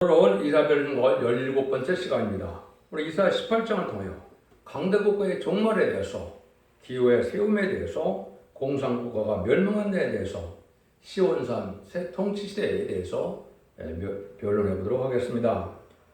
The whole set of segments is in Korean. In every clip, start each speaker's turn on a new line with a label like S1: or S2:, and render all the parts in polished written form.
S1: 오늘 이사별 17번째 시간입니다. 우리 이사 18장을 통하여 강대국가의 종말에 대해서, 기후의 세움에 대해서, 공산국가가 멸망한 데에 대해서, 시온산 새 통치시대에 대해서 변론해 보도록 하겠습니다.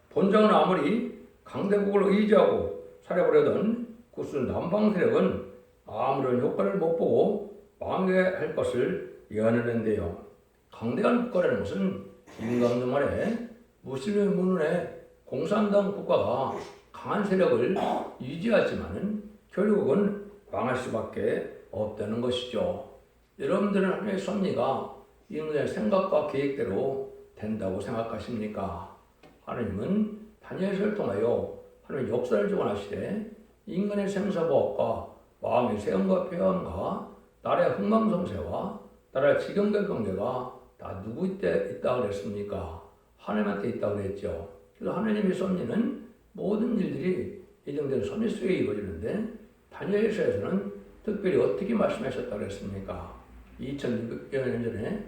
S1: 본장은 아무리 강대국을 의지하고 살아보려던 구스 남방 세력은 아무런 효과를 못 보고 망해할 것을 예언했는데요. 강대한 국가라는 것은 임강정말에 무슬림 문헌에 공산당 국가가 강한 세력을 유지하지만은 결국은 망할 수밖에 없다는 것이죠. 여러분들은 하나님의 섭리가 인간의 생각과 계획대로 된다고 생각하십니까? 하나님은 다니엘서를 통하여 하나님의 역사를 주관하시되 인간의 생사보험과 마음의 세움과 폐함과 나라의 흥망성쇠와 나라의 지경별 경제가 다 누구 있다 그랬습니까? 하나님한테 있다고 그랬죠. 그래서 하나님의 섭리는 모든 일들이 예정된 섭리 속에 이루어지는데 다니엘서에서는 특별히 어떻게 말씀하셨다고 그랬습니까? 2600년 전에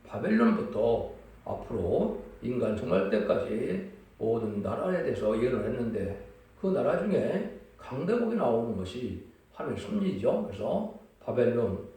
S1: 바벨론부터 앞으로 인간 종말 때까지 모든 나라에 대해서 예언을 했는데 그 나라 중에 강대국이 나오는 것이 하나님의 섭리죠. 그래서 바벨론,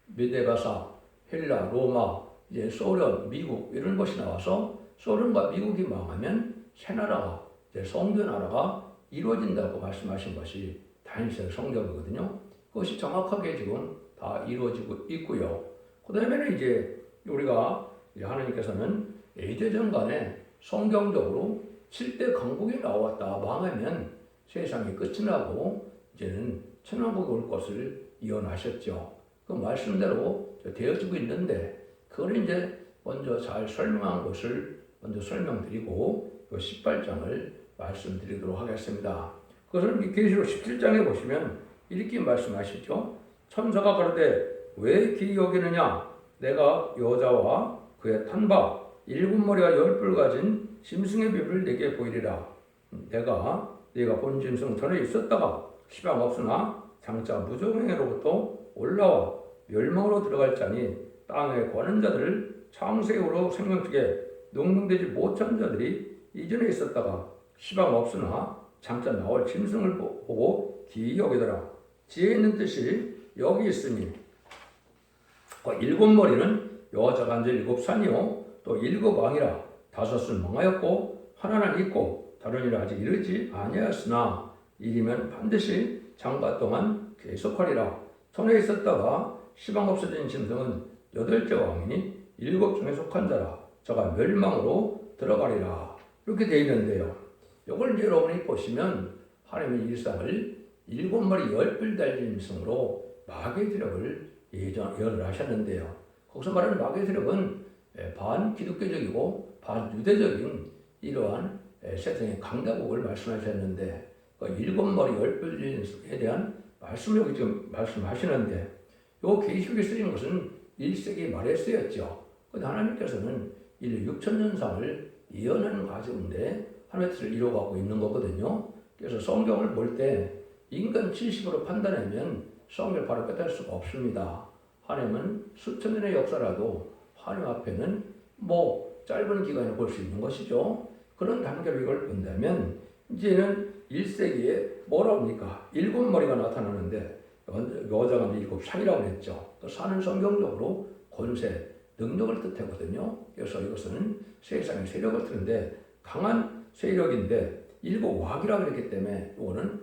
S1: 메데바사, 헬라, 로마, 이제 소련, 미국 이런 것이 나와서 소련과 미국이 망하면 새 나라가 이제 성교 나라가 이루어진다고 말씀하신 것이 다니엘 성경이거든요. 그것이 정확하게 지금 다 이루어지고 있고요. 그 다음에는 이제 우리가 하나님께서는 예제전간에 성경적으로 7대 강국이 나왔다 망하면 세상이 끝이 나고 이제는 천왕국이 올 것을 예언하셨죠. 그 말씀대로 되어지고 있는데 그걸 이제 먼저 잘 설명한 것을 먼저 설명드리고 18장을 말씀드리도록 하겠습니다. 그것을 계시록 17장에 보시면 이렇게 말씀하시죠. 천사가 가로되 왜 기이 여기느냐? 내가 여자와 그의 탄바 7머리와 10뿔 가진 짐승의 비를 내게 보이리라. 네가 본 짐승 전에 있었다가 시방 없으나 장차 무정행으로부터 올라와 멸망으로 들어갈 자니 땅에 거는 자들을 창세후로 생명축에 농등되지 못한 자들이 이전에 있었다가 시방 없으나 장차 나올 짐승을 보고 기이 여기더라. 지혜 있는 뜻이 여기 있으니 그 7머리는 여자가 앉아 7산이요 또 7왕이라 5은 망하였고 하나는 있고 다른 일은 아직 이르지 아니하였으나 이르면 반드시 장가 동안 계속하리라. 전에 있었다가 시방 없어진 짐승은 8째 왕이니 7 중에 속한 자라. 저가 멸망으로 들어가리라. 이렇게 되어 있는데요. 이걸 이제 여러분이 보시면 하나님의 일상을 7머리 10뿔 달린 짐승으로 마귀의 세력을 예언을 하셨는데요. 거기서 말하는 마귀의 세력은 반기독교적이고 반유대적인 이러한 세상의 강대국을 말씀하셨는데 그 7머리 10뿔에 대한 말씀을 여기 지금 말씀하시는데 이 계시록에 쓰인 것은 1세기 말에 쓰였죠. 그런데 하나님께서는 인류 6천년상을 예언하는 가운데 하나님의 뜻을 이루어가고 있는 거거든요. 그래서 성경을 볼 때 인간 지식으로 판단하면 성경을 바로 깨달을 수가 없습니다. 하나님은 수천 년의 역사라도 하나님 앞에는 짧은 기간에 볼 수 있는 것이죠. 그런 단계로 이걸 본다면 이제는 1세기에 뭐라고 합니까? 7머리가 나타나는데 여자가 7산이라고 했죠. 또 산은 성경적으로 권세, 능력을 뜻하거든요. 그래서 이것은 세상의 세력을 뜻하는데 강한 세력인데 7왕이라고 그랬기 때문에 이거는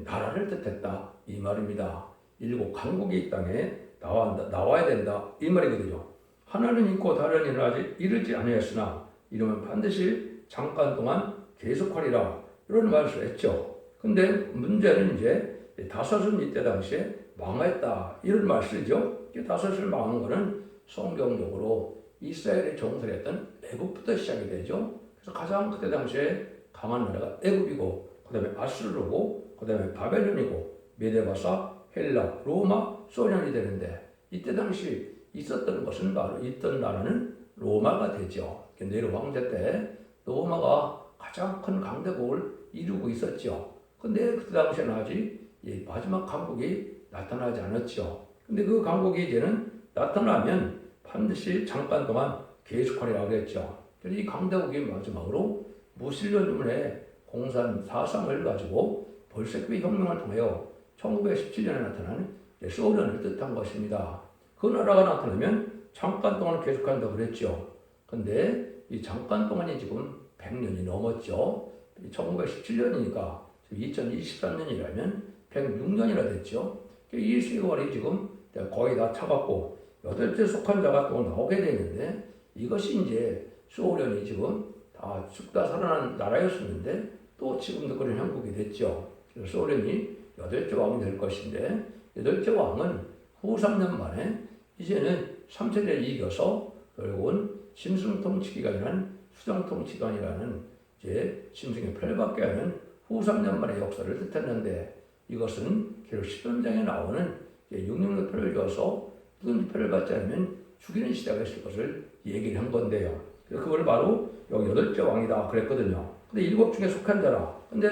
S1: 나라를 뜻했다 이 말입니다. 7 강국이 이 땅에 나와야 된다 이 말이거든요. 하나는 있고 다른 일은 아직 이르지 아니하였으나 이러면 반드시 잠깐 동안 계속하리라 이런 말을 했죠. 근데 문제는 이제 5은 이때 당시에 망했다 이런 말 쓰죠. 5을 망한 거는 성경적으로 이스라엘이 정설했던 애굽부터 시작이 되죠. 그래서 가장 그때 당시에 강한 나라가 애굽이고 그 다음에 아수르고 그 다음에 바벨론이고 메데바사, 헬라, 로마, 소련이 되는데 이때 당시 있었던 것은 바로 있던 나라는 로마가 되죠. 네로 황제 때 로마가 가장 큰 강대국을 이루고 있었죠. 근데 그때 당시에는 아직 마지막 강국이 나타나지 않았죠. 근데 그 강국이 이제는 나타나면 반드시 잠깐 동안 계속하리라고 했죠. 그래서 이 강대국이 마지막으로 무신론주문의 공산 사상을 가지고 볼셰비크 혁명을 통하여 1917년에 나타난 소련을 뜻한 것입니다. 그 나라가 나타나면 잠깐 동안 계속한다고 그랬죠. 근데 이 잠깐 동안이 지금 100년이 넘었죠. 1917년이니까 2023년이라면 106년이나 됐죠. 이 세월이 지금 거의 다 차갖고 8째 속한 자가 또 나오게 되는데 이것이 이제 소련이 지금 다 죽다 살아난 나라였었는데 또 지금도 그런 형국이 됐죠. 그래서 소련이 8째 왕이 될 것인데 8째 왕은 후 3년 만에 이제는 3세대를 이겨서 결국은 심승통치기관이라는 수정통치기관이라는 이제 심승의 표를 받게 하는 후 3년 만의 역사를 뜻했는데 이것은 결국 시편장에 나오는 666 표를 줘서 누군지 표를 받지 않으면 죽이는 시대가 있을 것을 얘기를 한 건데요. 그걸 바로 여기 8째 왕이다 그랬거든요. 근데 7 중에 속한 자라. 근데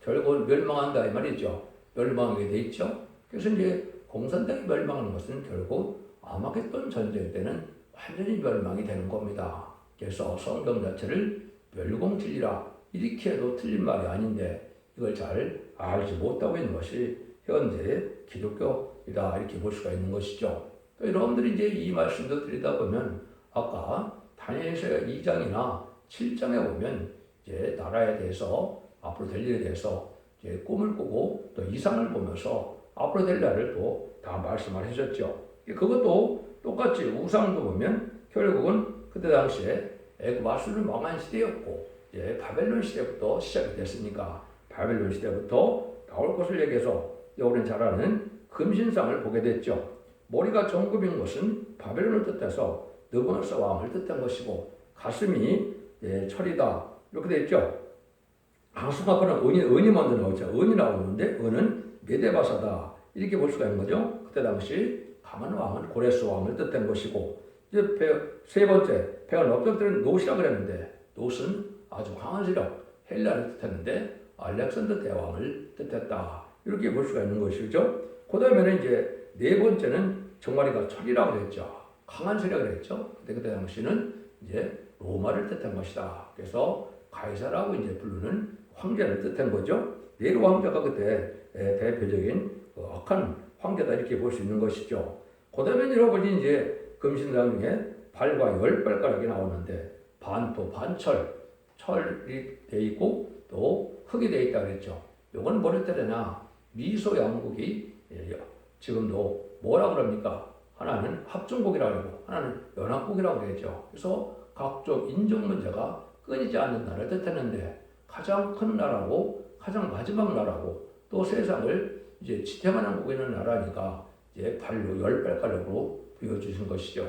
S1: 결국은 멸망한다 이 말이죠. 멸망하게 돼 있죠. 그래서 이제 공산당이 멸망하는 것은 결국 아마겟돈 전쟁 때는 완전히 멸망이 되는 겁니다. 그래서 성경 자체를 멸공진리라 이렇게 해도 틀린 말이 아닌데 이걸 잘 알지 못하고 있는 것이 현재 기독교이다 이렇게 볼 수가 있는 것이죠. 여러분들이 이제 이 말씀도 드리다 보면 아까 다니엘서 2장이나 7장에 보면 이제 나라에 대해서 앞으로 될 일에 대해서 이제 꿈을 꾸고 또 이상을 보면서 앞으로 될 날을 또 다 말씀을 하셨죠. 그것도 똑같이 우상도 보면 결국은 그때 당시에 애굽 아수르 망한 시대였고 이제 바벨론 시대부터 시작이 됐으니까 바벨론 시대부터 나올 것을 얘기해서 우리는 잘 아는 금신상을 보게 됐죠. 머리가 정금인 것은 바벨론을 뜻해서 느부갓네살 왕을 뜻한 것이고 가슴이 철이다 이렇게 되어 있죠. 항상 앞에는 은이 먼저 나오죠. 은이 나오는데 은은 메데바사다 이렇게 볼 수가 있는 거죠. 그때 당시 강한 왕은 고레스 왕을 뜻한 것이고 이제 세 번째 배가 넓적들은 노시라고 그랬는데 노스는 아주 강한 세력 헬라를 뜻했는데 알렉산더 대왕을 뜻했다 이렇게 볼 수가 있는 것이죠. 그 다음에는 이제 네 번째는 정마리가 철이라고 그랬죠. 강한 세력을 했죠. 그때 당시는 이제 로마를 뜻한 것이다. 그래서 가이사라고 이제 부르는 황제를 뜻한 거죠. 네로 황제가 그때 대표적인 악한 황제다 이렇게 볼 수 있는 것이죠. 그 다음에 여러분이 이제 금신상 중에 발과 10발가락이 나오는데 반토, 반철, 철이 돼 있고 또 흙이 돼 있다 그랬죠. 요건 뭐를 때려냐 미소 양국이 지금도 뭐라 그럽니까? 하나는 합중국이라고 그러고 하나는 연합국이라고 그랬죠. 그래서 각종 인종 문제가 끊이지 않는 나라를 뜻했는데 가장 큰 나라고 가장 마지막 나라고 또 세상을 이제 지탱하는 국에 있는 나라니까 이제 발로 10발가락으로 보여주신 것이죠.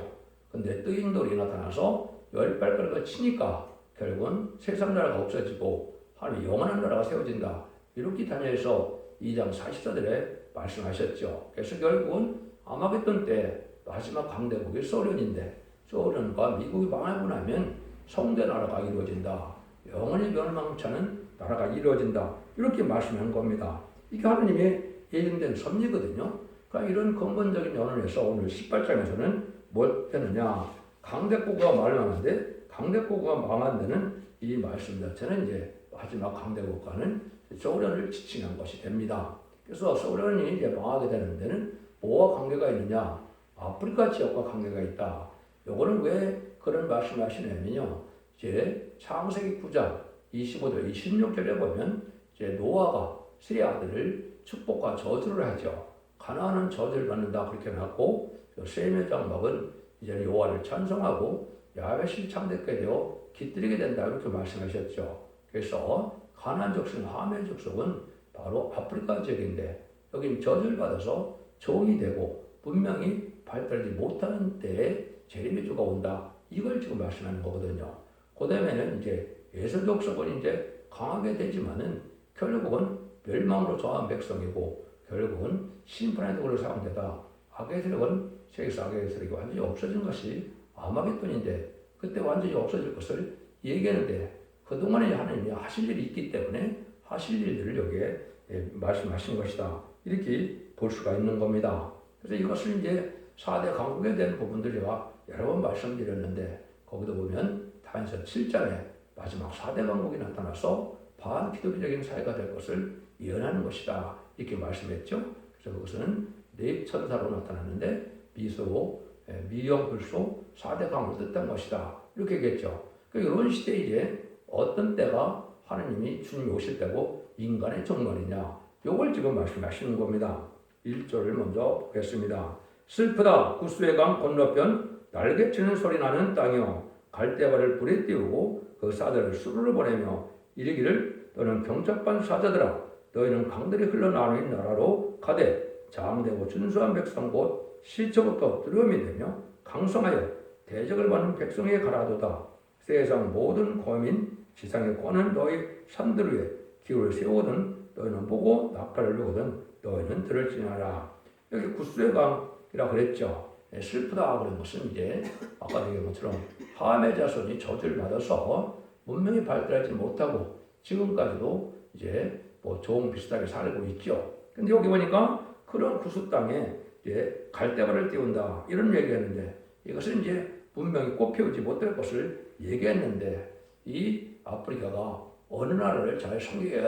S1: 근데 뜨인 돌이 나타나서 10발가락을 치니까 결국은 세상 나라가 없어지고 하나님 영원한 나라가 세워진다. 이렇게 다니엘서 2장 44절에 말씀하셨죠. 그래서 결국은 아마겟돈 때 마지막 강대국이 소련인데 소련과 미국이 망하고 나면 성대 나라가 이루어진다. 영원히 멸망치 않은 나라가 이루어진다. 이렇게 말씀한 겁니다. 이게 하나님의 예정된 섭리거든요. 그러니까 이런 근본적인 연원에서 오늘 18장에서는 뭘 했느냐. 강대국가 멸망하는데 강대국가 망한 데는 이 말씀 자체는 이제 마지막 강대국가는 소련을 지칭한 것이 됩니다. 그래서 소련이 이제 망하게 되는 데는 뭐와 관계가 있느냐? 아프리카 지역과 관계가 있다. 요거는 왜 그런 말씀을 하시냐면요. 이제 창세기 9장 25절, 26절에 보면 이제 노아가 세 아들을 축복과 저주를 하죠. 가나안은 저주를 받는다 그렇게 해놨고 셈의 장막은 이제 여호와를 찬송하고 야벳이 창대케 되어 깃들이게 된다 이렇게 말씀하셨죠. 그래서 가나안 족속, 하멜 족속은 바로 아프리카 지역인데 여기 저주를 받아서 종이 되고 분명히 발달하지 못하는 때에 재림의 주가 온다. 이걸 지금 말씀하는 거거든요. 그 다음에는 이제 에서 족속은 이제 강하게 되지만은 결국은 멸망으로 저한 백성이고 결국은 심판의 도구로 사용되다. 악의 세력은 세계에서 악의 세력이 완전히 없어진 것이 아마겟돈인데 그때 완전히 없어질 것을 얘기하는데 그동안에 하나님이 하실 일이 있기 때문에 하실 일들을 여기에 말씀하신 것이다. 이렇게 볼 수가 있는 겁니다. 그래서 이것을 이제 4대 강국에 대한 부분들 제가 여러 번 말씀드렸는데 거기도 보면 다니엘 7장에 마지막 4대 강국이 나타나서 반기독교적인 사회가 될 것을 예언하는 것이다. 이렇게 말씀했죠. 그래서 그것은 네 천사로 나타났는데 미소, 미영, 불소, 4대 강국을 뜻한 것이다. 이렇게 얘기했죠. 이런 시대에 이제 어떤 때가 하나님이 주님이 오실 때고 인간의 종말이냐. 요걸 지금 말씀하시는 겁니다. 1절을 먼저 보겠습니다. 슬프다 구스의 강 건너편 날개치는 소리 나는 땅이여 갈대바를 불에 띄우고 그 사들을 수르르 보내며 이르기를 너는 경첩한 사자들아 너희는 강들이 흘러나오는 나라로 가되 장대고 준수한 백성 곧 시초부터 두려움이 되며 강성하여 대적을 받는 백성에게 가라도다. 세상 모든 거민 지상에 거는 너희 산들 위에 기울을 세우거든 너희는 보고 나팔을 불거든 너희는 들을지니라. 여기 구스의 강이라 그랬죠. 슬프다 그런 것은 이제 아까 얘기한 것처럼 함의 자손이 저주를 받아서 문명이 발달하지 못하고 지금까지도 이제 뭐 종 비슷하게 살고 있죠. 근데 여기 보니까 그런 구스 땅에 이제 갈대바를 띄운다 이런 얘기했는데 이것은 이제 문명이 꽃피우지 못할 것을 얘기했는데 이 아프리카가 어느 나라를 잘 섬기게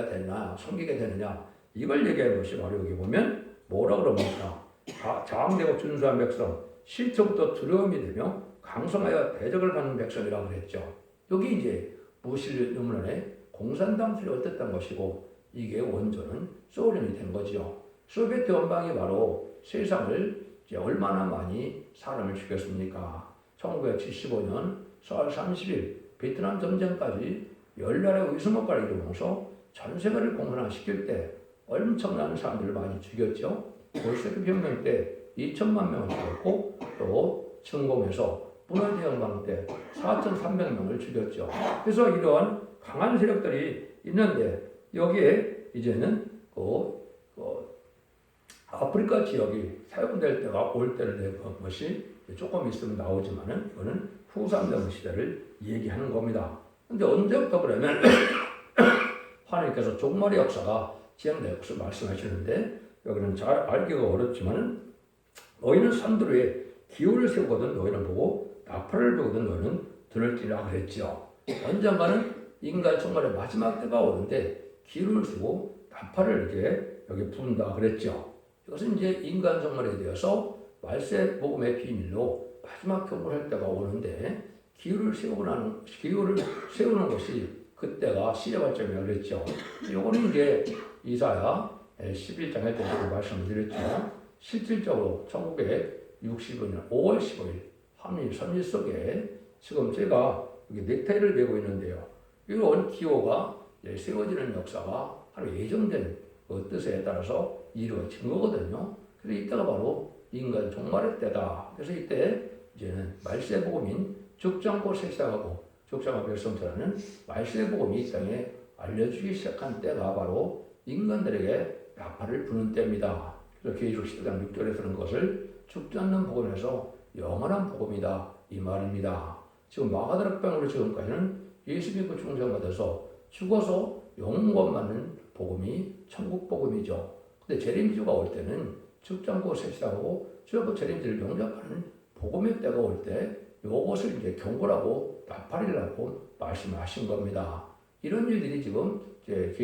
S1: 되느냐 이걸 얘기하는 것이 바로 여기 보면 뭐라 그럽니까? 장대고 준수한 백성 시초부터 두려움이 되며 강성하여 대적을 받는 백성이라고 그랬죠. 여기 이제 무실론의 공산당 세력을 뜻한 것이고 이게 원조는 소련이 된 거죠. 소비에트 연방이 바로 세상을 이제 얼마나 많이 사람을 죽였습니까? 1975년 4월 30일 베트남 전쟁까지 열나라의 위성국가를 이루면서 전 세계를 공산화시킬 때 엄청난 사람들을 많이 죽였죠. 볼셰비크 혁명 때 2천만 명을 죽였고 또 침공해서 문화대혁명 때 4,300명을 죽였죠. 그래서 이러한 강한 세력들이 있는데 여기에 이제는 아프리카 지역이 사용될 때가 올 때를 낸 것이 조금 있으면 나오지만은 이거는 후삼정 시대를 얘기하는 겁니다. 근데 언제부터 그러면 하나님께서 종말의 역사가 진행될 것을 말씀하시는데 여기는 잘 알기가 어렵지만은 너희는 산들 위에 기울을 세우거든 너희는 보고 나팔을 불거든 너희는 들을지라 그랬죠. 언젠가는 인간 종말의 마지막 때가 오는데 기울을 세우고 나팔을 이렇게 여기 부른다 그랬죠. 이것은 이제 인간 종말에 대해서 말세 복음의 비밀로 마지막 경고할 때가 오는데 기울을 세우는 것이 그때가 시대 발전이라고 그랬죠. 요거는 이제 이사야 11장에 대해서 말씀드렸죠. 실질적으로 1965년 5월 15일 한일 선지 속에 지금 제가 여기 넥타이를 메고 있는데요. 이런 기호가 세워지는 역사가 하루 예정된 그 뜻에 따라서 이루어진 거거든요. 그래서 이때가 바로 인간 종말의 때다. 그래서 이때 이제는 말세 복음인 죽장고 세상하고 죽장과 백성들은 말세 복음이 이 땅에 알려주기 시작한 때가 바로 인간들에게 나팔을 부는 때입니다. 그래서 계시록 10장 6절에서는 그것을 죽지 않는 복음에서 영원한 복음이다 이 말입니다. 지금 마가다락방으로 지금까지는 예수 믿고 중생받아서 죽어서 영원 받는 복음이 천국 복음이죠. 근데 재림주가 올 때는 죽지 않고 세시하고 주여부 재림주를 영접하는 복음의 때가 올 때 요것을 이제 경고라고 나팔이라고 말씀하신 겁니다. 이런 일들이 지금 이제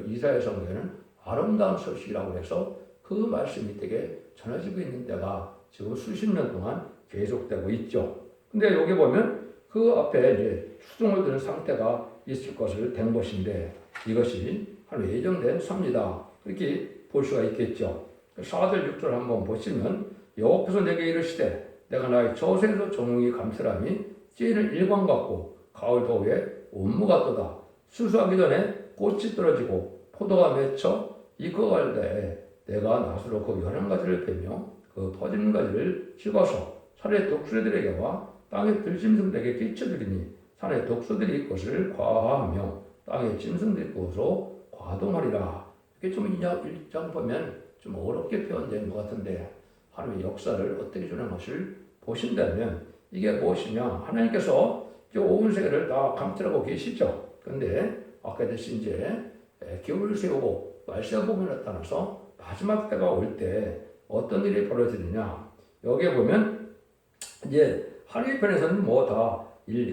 S1: 이사야 성경에는 아름다운 소식이라고 해서 그 말씀이 되게 전해지고 있는 때가 지금 수십 년 동안 계속되고 있죠. 근데 여기 보면 그 앞에 이제 수종을 드는 상태가 있을 것을 된 것인데 이것이 한 예정된 섭니다. 그렇게 볼 수가 있겠죠. 4절 6절 한번 보시면 여호와께서 내게 이르시되 내가 나의 저생에서 정웅이 감찰함이 찌는 일광 같고 가을 더위에 온무 같도다. 수수하기 전에 꽃이 떨어지고 포도가 맺혀 익어갈 때에 내가 낫으로 그 연한 가지를 빼며 그 퍼진 가지를 찍어서 산의 독수리들에게와 땅의 들짐승들에게 끼쳐드리니 산의 독수들이 그것을 과하하며 땅의 짐승들이 그것으로 과동하리라. 이게 좀 1장 보면 좀 어렵게 표현된 것 같은데 하나님의 역사를 어떻게 주는 것을 보신다면 이게 무엇이냐 하나님께서 온 세계를 다 감찰하고 계시죠. 그런데 아까 대신 이제 기울을 세우고 말세 복음이 나타나서 마지막 때가 올 때 어떤 일이 벌어지느냐 여기에 보면 이제 하나님 편에서는 뭐 다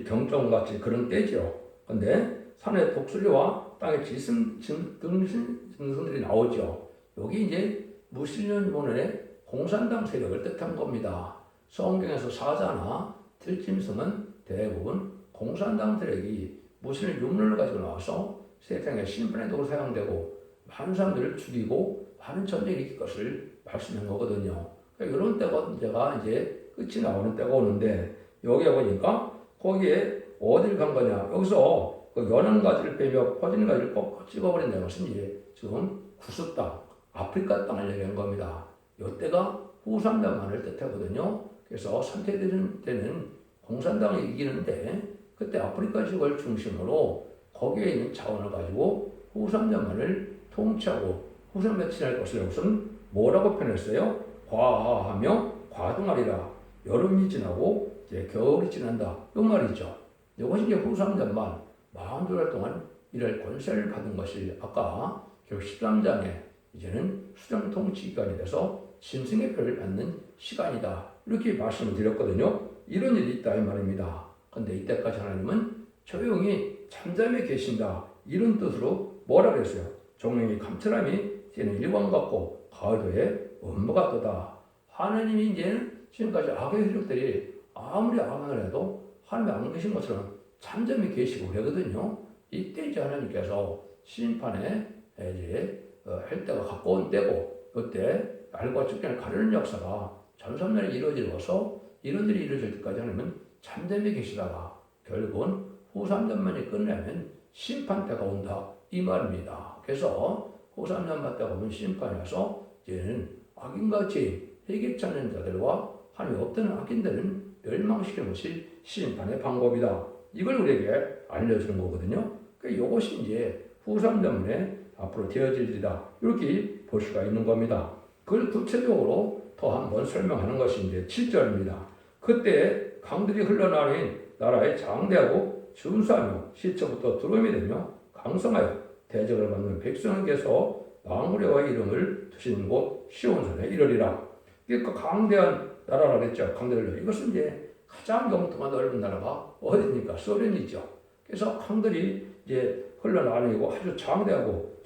S1: 경종같이 그런 때죠. 근데 산에 독수리와 땅에 짐승들이 나오죠. 여기 이제 무신론문의 공산당 세력을 뜻한 겁니다. 성경에서 사자나 들짐승은 대부분 공산당 세력이 무신의 유물을 가지고 나와서 세상의 심판의 도구로 사용되고 많은 사람들을 죽이고 많은 전쟁이 일으킬 것을 말씀한 거거든요. 그러니까 이런 때가 이제 끝이 나오는 때가 오는데 여기에 보니까 거기에 어딜 간 거냐. 여기서 그 연한 가지를 빼며 퍼지는 가지를 꼭 찍어버린다는 것은 이제 지금 구스 땅, 아프리카 땅을 얘기한 겁니다. 이때가 후삼당만을 뜻하거든요. 그래서 선택되는 때는 공산당이 이기는데 그때 아프리카 지역을 중심으로 거기에 있는 자원을 가지고 후삼당만을 통치하고 후삼당을 지날 것을 여기서는 뭐라고 표현했어요? 과하하며 과동하리라. 여름이 지나고 이제 겨울이 지난다. 이 말이죠. 이것이 이제 후삼전만 42달 동안 일할 권세를 받은 것이 아까 결국 13장에 이제는 수령 통치 기간이 돼서 짐승의 표를 받는 시간이다. 이렇게 말씀을 드렸거든요. 이런 일이 있다 이 말입니다. 그런데 이때까지 하나님은 조용히 잠잠해 계신다. 이런 뜻으로 뭐라 그랬어요? 종명이 감찰함이 이제는 일광 같고 가을도에 음모 같도다. 하나님이 이제는 지금까지 악의 세력들이 아무리 악을 해도 하나님이 안 계신 것처럼 잠잠히 계시고 그러거든요. 이때 이제 하나님께서 심판에 이제 할 때가 가까운 때고 그때 날과 죽기를 가르는 역사가 전선날에 이루어지고서 이런 일이 이루어질 때까지 하나님은 잠잠히 계시다가 결국은 후삼전만이 끝나면 심판 때가 온다 이 말입니다. 그래서 후삼전만 때가 오면 심판이 와서 이제는 악인과 죄인 회개 찾는 자들과 하나님 없던 악인들은 멸망시키는 것이 심판의 방법이다. 이걸 우리에게 알려주는 거거든요. 그러니까 이것이 이제 후삼전문에 앞으로 되어질 일이다. 이렇게 볼 수가 있는 겁니다. 그걸 구체적으로 더 한번 설명하는 것이 이제 7절입니다. 그때 강들이 흘러나오는 나라에 장대하고 준수하며 시초부터 두름이 되며 강성하여 대적을 받는 백성에게서 망우려와 이름을 두신 곳 시온산에 이르리라. 그러니까 강대한 나라라 그랬죠. 강들을. 이것은 이제 가장 영토가 넓은 나라가 어디입니까? 소련이죠. 그래서 강들이 이제 흘러나오고 아주 장대하고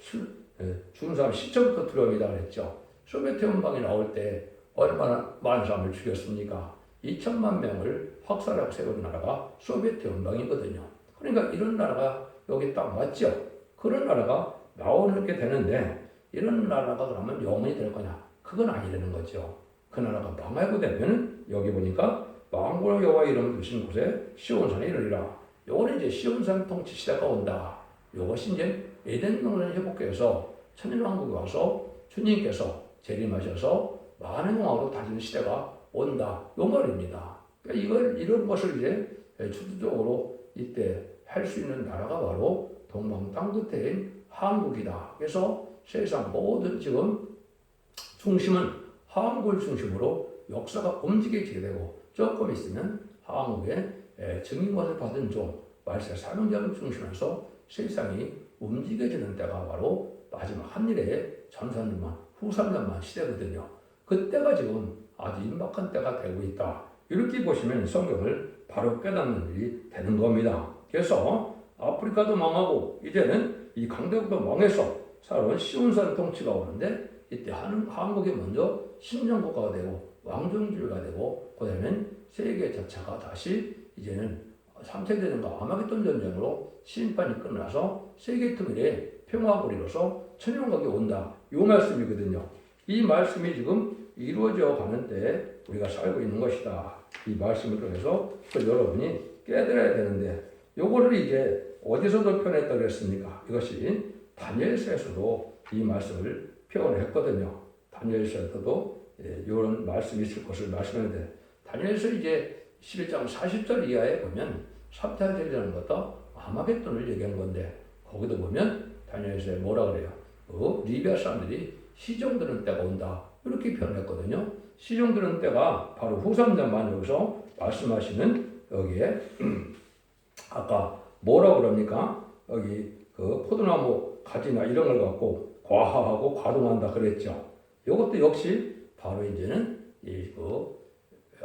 S1: 준수하면 시초부터 두려움이다 그랬죠. 소비에트 연방이 나올 때 얼마나 많은 사람을 죽였습니까? 2천만 명을 학살하고 세운 나라가 소비에트 연방이거든요. 그러니까 이런 나라가 여기 딱 맞죠. 그런 나라가 나오게 되는데 이런 나라가 그러면 영원히 될 거냐? 그건 아니라는 거죠. 그 나라가 망하고 되면 여기 보니까 망고의 여호와 이름을 두신 곳에 시온산에 이르리라. 요거는 이제 시온산 통치 시대가 온다. 요것이 이제 에덴 동산을 회복해서 천년왕국에 와서 주님께서 재림하셔서 많은 왕으로 다스리는 시대가 온다. 요 말입니다. 그러니까 이런 것을 이제 주도적으로 이때 할 수 있는 나라가 바로 동방 땅 끝에인 한국이다. 그래서 세상 모든 지금 중심은 한국을 중심으로 역사가 움직이게 되고 조금 있으면 한국의 증인권을 받은 종, 말세 사명자를 중심해서 세상이 움직여지는 때가 바로 마지막 한일의 전산년만, 후삼년만 시대거든요. 그때가 지금 아주 임박한 때가 되고 있다. 이렇게 보시면 성경을 바로 깨닫는 일이 되는 겁니다. 그래서 아프리카도 망하고 이제는 이 강대국도 망해서 새로운 시온산 통치가 오는데 이때 한국이 먼저 신정국가가 되고 왕정주의가 되고 그다음에 세계 자체가 다시 이제는 3차 대전과 아마겟돈 전쟁으로 심판이 끝나서 세계 통일의 평화가 이루어서 천년왕국이 온다. 이 말씀이거든요. 이 말씀이 지금 이루어져 가는 때 우리가 살고 있는 것이다. 이 말씀을 통해서 여러분이 깨달아야 되는데 요거를 이제 어디서도 표현했다고 그랬습니까? 이것이 다니엘서에서도 이 말씀을 표현했거든요. 다니엘서에서도 이런 말씀이 있을 것을 말씀했는데 다니엘서 이제 11장 40절 이하에 보면 3차 대전이라는 것도 아마겟돈을 얘기한 건데 거기도 보면 다니엘서에 뭐라 그래요? 리비아 사람들이 시종드는 때가 온다. 이렇게 표현했거든요. 시종드는 때가 바로 후삼전만 여기서 말씀하시는 여기에 아까 뭐라고 그럽니까? 여기 그 포도나무 가지나 이런 걸 갖고 과하하고 과동한다 그랬죠. 이것도 역시 바로 이제는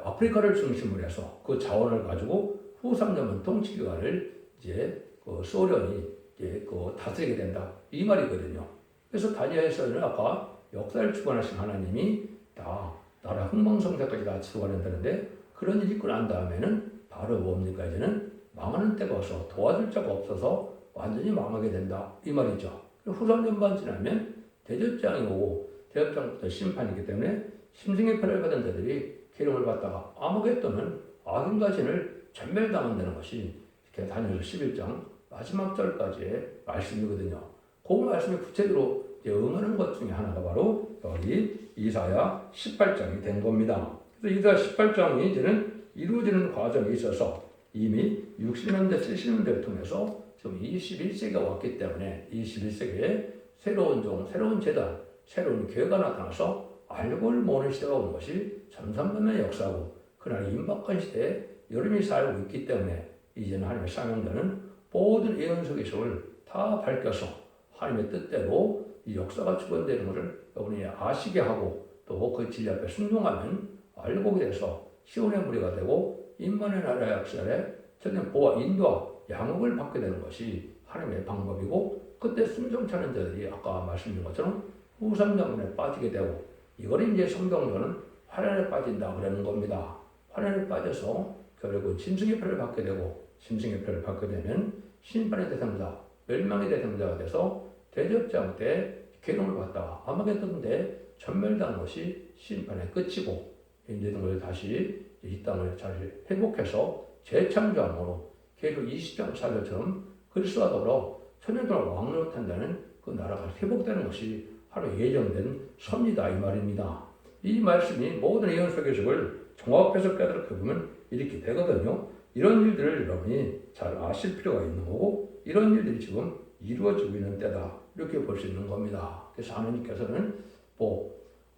S1: 아프리카를 중심으로 해서 그 자원을 가지고 후 3년은 통치 기간을 이제 소련이 이제 다스리게 된다 이 말이거든요. 그래서 다니엘서는 아까 역사를 주관하신 하나님이 다 나라 흥망성쇠까지 다 주관한다는데 그런 일이 있고 난 다음에는 바로 뭡니까? 이제는 망하는 때가 와서 도와줄 자가 없어서 완전히 망하게 된다 이 말이죠. 후 3년 반 지나면 대접장이 오고 대접장부터 심판이기 때문에 심승의 표를 받은 자들이 기름을 받다가 아무개또는 악인 가신을 전멸당한다는 것이 이렇게 다니엘서 11장 마지막 절까지의 말씀이거든요. 그 말씀이 구체적으로 응하는 것 중에 하나가 바로 여기 이사야 18장이 된 겁니다. 그래서 이사야 18장이 이제는 이루어지는 과정에 있어서 이미 60년대, 70년대를 통해서 지금 21세기가 왔기 때문에 21세기에 새로운 종, 새로운 재단, 새로운 교회가 나타나서 알고를 모으는 시대가 온 것이 전산문의 역사고 그날 임박한 시대에 여름이 살고 있기 때문에 이제는 하나님의 사명자는 모든 예언서 기록을 다 밝혀서 하나님의 뜻대로 이 역사가 주관되는 것을 여러분이 아시게 하고 또 그 진리 앞에 순종하면 알고 돼서 시온의 무리가 되고 인만의 나라의 역사에 전혀 보호와 인도와 양육을 받게 되는 것이 하나님의 방법이고 그때 순종치 않은 자들이 아까 말씀드린 것처럼 후삼자문에 빠지게 되고 이걸 이제 성경적으로는 환란에 빠진다 그러는 겁니다. 환란에 빠져서 결국은 짐승의 표를 받게 되고 짐승의 표를 받게 되면 심판의 대상자, 멸망의 대상자가 돼서 대접장 때 괴로움을 받다가 아마겟돈 때 전멸당한 것이 심판의 끝이고 이제 걸 다시 이 땅을 잘 회복해서 재창조함으로 계속 20장 4절처럼 그리스도와 더불어 천년 동안 왕노릇한다는 그 나라가 회복되는 것이 하루 예정된 섭니다 이 말입니다. 이 말씀이 모든 예언서 기록을 종합해서 깨닫게 보면 이렇게 되거든요. 이런 일들을 여러분이 잘 아실 필요가 있는 거고 이런 일들이 지금 이루어지고 있는 때다 이렇게 볼 수 있는 겁니다. 그래서 하나님께서는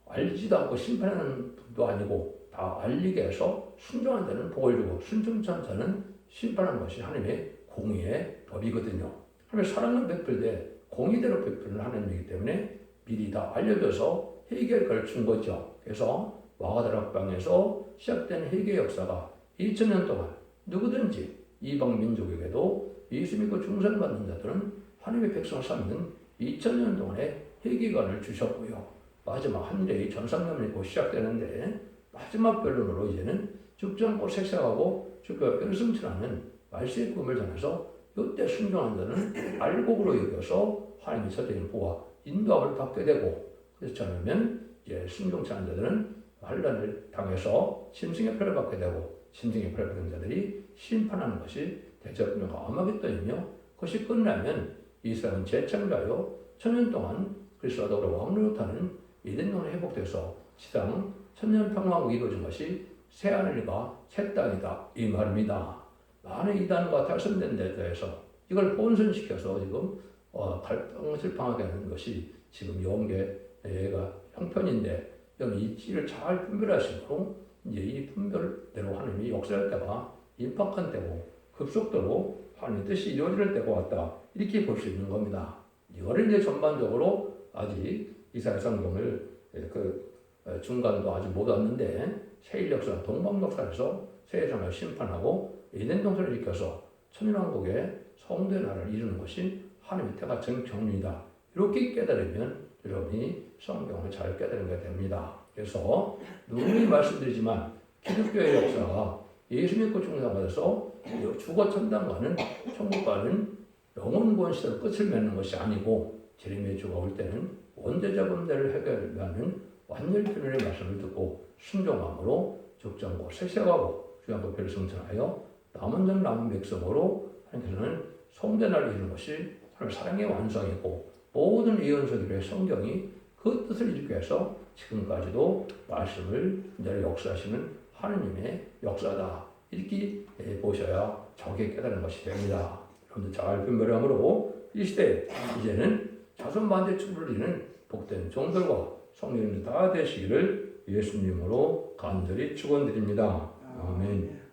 S1: 알지도 않고 심판하는 분도 아니고 다 알리게 해서 순종한 자는 복을 주고 순종치 않은 자는 심판하는 것이 하나님의 공의의 법이거든요. 하나님의 사랑을 베풀 때 공의대로 베푸는 하나님이기 때문에 미리 다 알려줘서 회개를 준 거죠. 그래서 마가다락방에서 시작된 회개 역사가 2000년 동안 누구든지 이방 민족에게도 예수 믿고 중생 받는 자들은 하나님의 백성을 삼는 2000년 동안의 회개관을 주셨고요. 마지막 한대의 전상념이 곧 시작되는데 마지막 변론으로 이제는 죽지 않고 색색하고 주께와 뼈승천하는 말세의 꿈을 전해서 이때 순종한 자는 알곡으로 여겨서 하나님의 설정인 보호와 인도함을 받게 되고 그렇지 않으면 이제 순종치 않은 자들은 환란을 당해서 짐승의 표를 받게 되고 짐승의 표를 받은 자들이 심판하는 것이 대접명과 아마겟돈이며 그것이 끝나면 이스라엘은 재창조하여 천년 동안 그리스도와 더불어 왕노릇하는 이덴동이 회복돼서 시상 천년 평화가 이루어진 것이 새 하늘과 새 땅이다 이 말입니다. 많은 이단과 탈선된 데 대해서 이걸 혼선시켜서 지금 갈팡질팡하게 하는 것이 지금 영계가 형편인데 여기 이치를 잘 분별하시고 이제 이 분별대로 하나님이 역사할 때가 임박한 때고 급속도로 하나님의 뜻이 이루어질 때가 왔다 이렇게 볼 수 있는 겁니다. 이거를 이제 전반적으로 아직 이스라엘 성경을 중간도 아직 못 왔는데 세일 역사, 동방 역사에서 세상을 심판하고 에덴 동산을 일으켜서 천년왕국의 성도의 나라를 이루는 것이 하나님의 때가 정정리이다. 이렇게 깨달으면 여러분이 성경을 잘 깨달게 됩니다. 그래서 누누이 말씀드리지만 기독교의 역사가 예수 믿고 중생받아서 죽어 천당과는 천국과는 영원권 시대로 끝을 맺는 것이 아니고 제레미야 주가 올 때는 원죄자범대를 해결하는 완전편의 말씀을 듣고 순종함으로 적정고 색색하고 주양도 별을 성천하여 남은 자 남은 백성으로 하나님께서는 성전을 이루는 것이 하나님의 사랑의 완성이고 모든 예언서들의 성경이 그 뜻을 이루기 위해서 지금까지도 말씀을 늘 역사하시는 하느님의 역사다 이렇게 보셔야 저게 깨달은 것이 됩니다. 여러분들 잘 분별함으로 이 시대에 이제는 자손 반대 축복을 이루는 복된 종들과 성령님들 다 되시기를 예수님으로 간절히 축원드립니다. 아멘.